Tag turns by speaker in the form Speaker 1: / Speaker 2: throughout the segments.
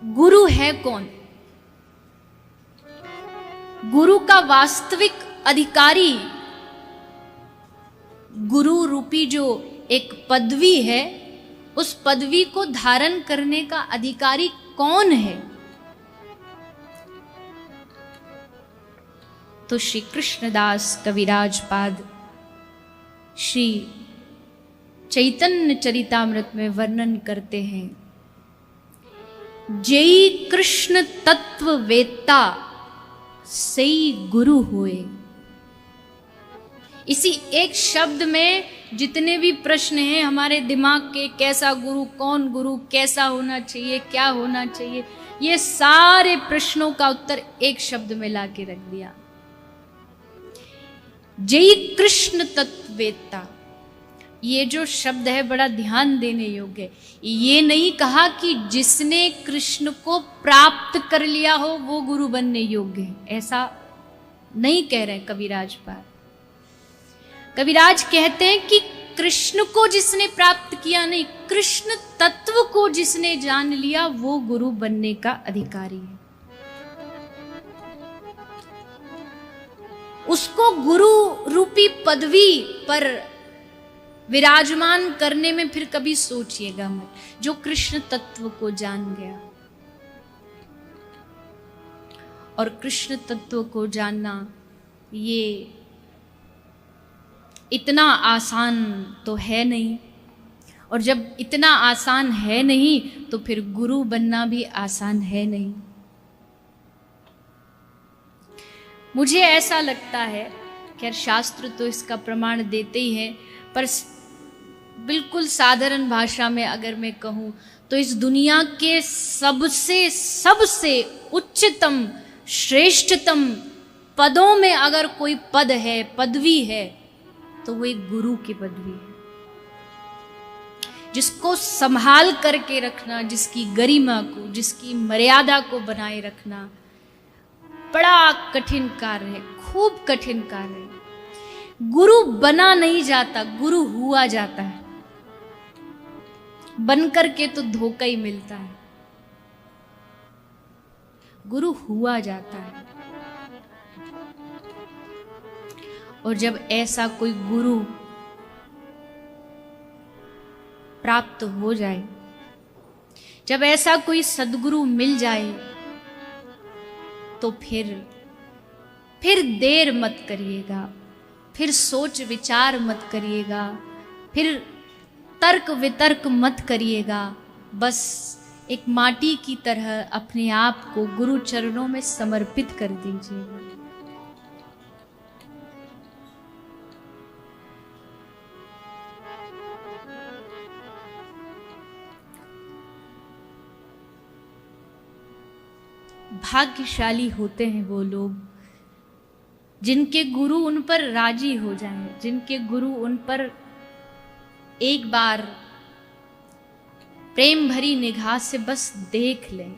Speaker 1: गुरु है कौन? गुरु का वास्तविक अधिकारी, गुरु रूपी जो एक पदवी है, उस पदवी को धारण करने का अधिकारी कौन है? तो श्री कृष्णदास कविराज पाद श्री चैतन्य चरितामृत में वर्णन करते हैं, जेई कृष्ण तत्व वेत्ता सई गुरु हुए। इसी एक शब्द में जितने भी प्रश्न हैं हमारे दिमाग के, कैसा गुरु, कौन गुरु, कैसा होना चाहिए, क्या होना चाहिए, ये सारे प्रश्नों का उत्तर एक शब्द में लाके रख दिया, जय कृष्ण तत्वेत्ता। ये जो शब्द है बड़ा ध्यान देने योग्य है। ये नहीं कहा कि जिसने कृष्ण को प्राप्त कर लिया हो वो गुरु बनने योग्य है, ऐसा नहीं कह रहे कविराज पाद। कविराज कहते हैं कि कृष्ण को जिसने प्राप्त किया नहीं, कृष्ण तत्व को जिसने जान लिया वो गुरु बनने का अधिकारी है। उसको गुरु रूपी पदवी पर विराजमान करने में फिर कभी सोचिएगा मत, जो कृष्ण तत्व को जान गया। और कृष्ण तत्व को जानना ये इतना आसान तो है नहीं, और जब इतना आसान है नहीं तो फिर गुरु बनना भी आसान है नहीं। मुझे ऐसा लगता है, खैर शास्त्र तो इसका प्रमाण देते ही हैं, पर बिल्कुल साधारण भाषा में अगर मैं कहूँ तो इस दुनिया के सबसे उच्चतम श्रेष्ठतम पदों में अगर कोई पद है, पदवी है, तो वो एक गुरु की पदवी है, जिसको संभाल करके रखना, जिसकी गरिमा को, जिसकी मर्यादा को बनाए रखना बड़ा कठिन कार्य है, खूब कठिन कार्य है। गुरु बना नहीं जाता, गुरु हुआ जाता है। बन करके तो धोखा ही मिलता है, गुरु हुआ जाता है। और जब ऐसा कोई गुरु प्राप्त हो जाए, जब ऐसा कोई सद्गुरु मिल जाए, तो फिर देर मत करिएगा, फिर सोच विचार मत करिएगा, फिर तर्क वितर्क मत करिएगा। बस एक माटी की तरह अपने आप को गुरु चरणों में समर्पित कर दीजिएगा। भाग्यशाली होते हैं वो लोग जिनके गुरु उन पर राजी हो जाएं, जिनके गुरु उन पर एक बार प्रेम भरी निगाह से बस देख लें।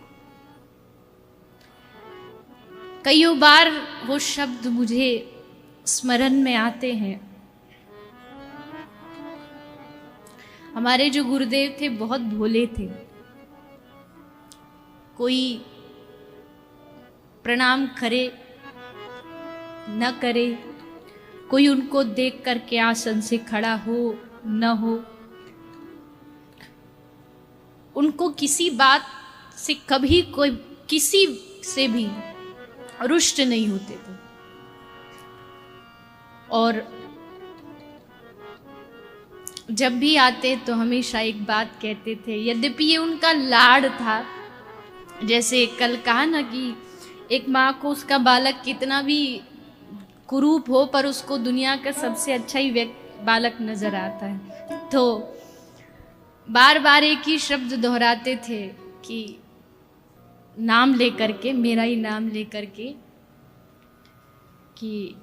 Speaker 1: कईयों बार वो शब्द मुझे स्मरण में आते हैं। हमारे जो गुरुदेव थे बहुत भोले थे, कोई प्रणाम करे न करे, कोई उनको देख करके आसन से खड़ा हो न हो, उनको किसी बात से कभी कोई किसी से भी रुष्ट नहीं होते थे। और जब भी आते तो हमेशा एक बात कहते थे, यद्यपि ये उनका लाड़ था, जैसे कल कहा ना कि एक माँ को उसका बालक कितना भी कुरूप हो पर उसको दुनिया का सबसे अच्छा ही बालक नजर आता है, तो बार बार एक ही शब्द दोहराते थे कि नाम लेकर के, मेरा ही नाम लेकर के, कि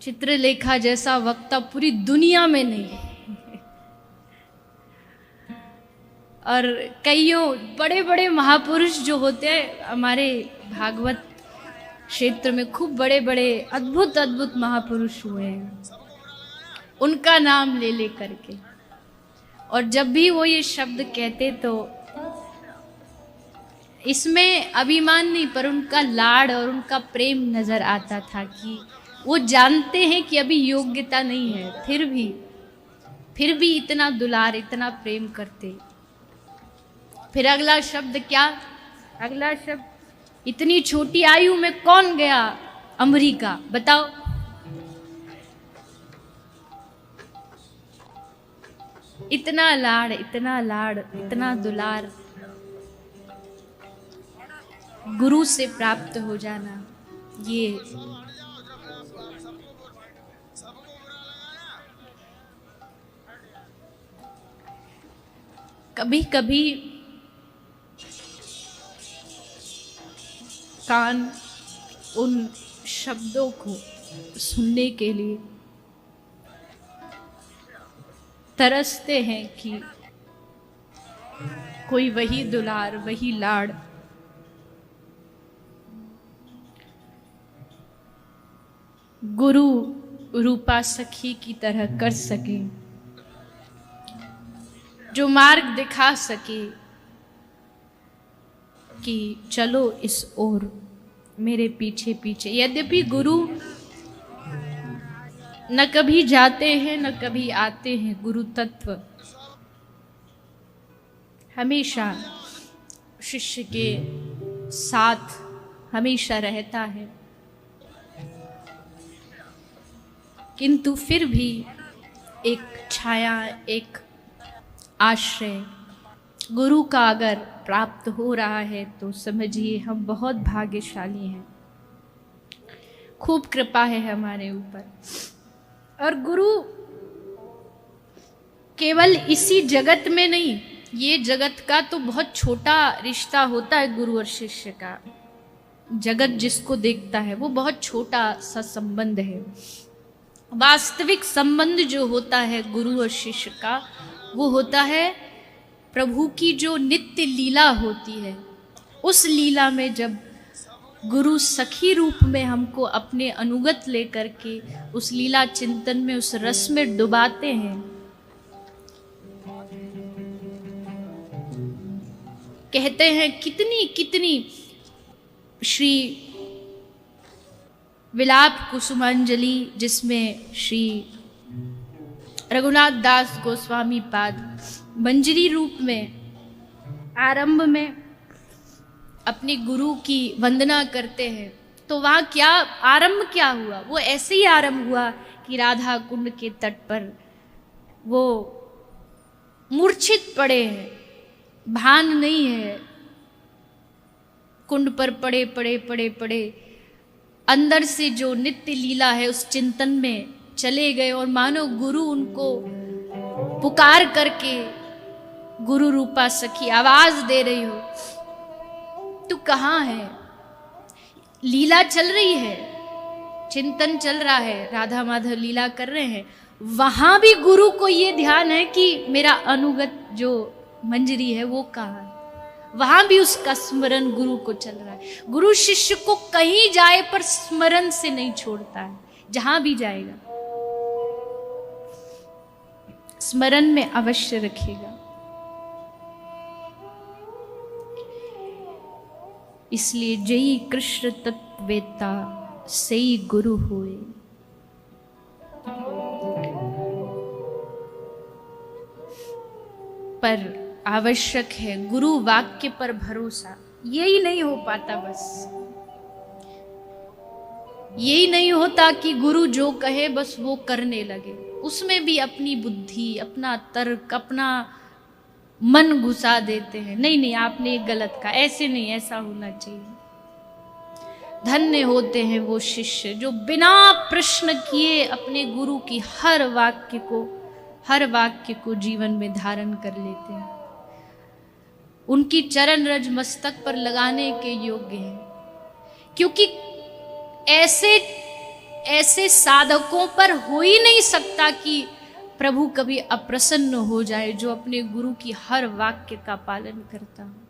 Speaker 1: चित्रलेखा जैसा वक्ता पूरी दुनिया में नहीं। और कईयों बड़े बड़े महापुरुष जो होते हैं हमारे भागवत क्षेत्र में, खूब बड़े बड़े अद्भुत अद्भुत महापुरुष हुए हैं, उनका नाम ले ले करके। और जब भी वो ये शब्द कहते तो इसमें अभिमान नहीं, पर उनका लाड़ और उनका प्रेम नजर आता था कि वो जानते हैं कि अभी योग्यता नहीं है, फिर भी इतना दुलार, इतना प्रेम करते। फिर अगला शब्द क्या? अगला शब्द, इतनी छोटी आयु में कौन गया अमेरिका, बताओ। इतना लाड़, इतना लाड़, इतना दुलार गुरु से प्राप्त हो जाना, ये कभी कभी कान उन शब्दों को सुनने के लिए तरसते हैं कि कोई वही दुलार, वही लाड़ गुरु रूपा सखी की तरह कर सके, जो मार्ग दिखा सके कि चलो इस ओर, मेरे पीछे पीछे। यद्यपि गुरु न कभी जाते हैं न कभी आते हैं, गुरु तत्व हमेशा शिष्य के साथ हमेशा रहता है, किंतु फिर भी एक छाया, एक आश्रय गुरु का अगर प्राप्त हो रहा है तो समझिए हम बहुत भाग्यशाली हैं, खूब कृपा है हमारे ऊपर। और गुरु केवल इसी जगत में नहीं, ये जगत का तो बहुत छोटा रिश्ता होता है गुरु और शिष्य का। जगत जिसको देखता है वो बहुत छोटा सा संबंध है। वास्तविक संबंध जो होता है गुरु और शिष्य का, वो होता है प्रभु की जो नित्य लीला होती है। उस लीला में जब गुरु सखी रूप में हमको अपने अनुगत लेकर के उस लीला चिंतन में, उस रस में डुबाते हैं, कहते हैं कितनी कितनी श्री विलाप कुसुमांजलि, जिसमें श्री रघुनाथ दास गोस्वामी पाद मंजरी रूप में आरंभ में अपने गुरु की वंदना करते हैं, तो वहाँ क्या आरंभ क्या हुआ? वो ऐसे ही आरंभ हुआ कि राधा कुंड के तट पर वो मूर्छित पड़े हैं, भान नहीं है, कुंड पर पड़े पड़े पड़े पड़े अंदर से जो नित्य लीला है उस चिंतन में चले गए, और मानो गुरु उनको पुकार करके, गुरु रूपा सखी आवाज दे रही हो, तू कहाँ है? लीला चल रही है, चिंतन चल रहा है, राधा माधव लीला कर रहे हैं। वहां भी गुरु को ये ध्यान है कि मेरा अनुगत जो मंजरी है वो कहाँ है। वहां भी उसका स्मरण गुरु को चल रहा है। गुरु शिष्य को कहीं जाए पर स्मरण से नहीं छोड़ता है, जहां भी जाएगा स्मरण में अवश्य रखेगा। इसलिए जई कृष्ण तत्वेता सई गुरु हुए। पर आवश्यक है गुरु वाक्य पर भरोसा। यही नहीं हो पाता, बस यही नहीं होता कि गुरु जो कहे बस वो करने लगे। उसमें भी अपनी बुद्धि, अपना तर्क, अपना मन घुसा देते हैं। नहीं नहीं, आपने गलत कहा, ऐसे नहीं, ऐसा होना चाहिए। धन्य होते हैं वो शिष्य जो बिना प्रश्न किए अपने गुरु की हर वाक्य को जीवन में धारण कर लेते हैं। उनकी चरण रज मस्तक पर लगाने के योग्य है, क्योंकि ऐसे साधकों पर हो ही नहीं सकता कि प्रभु कभी अप्रसन्न हो जाए, जो अपने गुरु की हर वाक्य का पालन करता हो।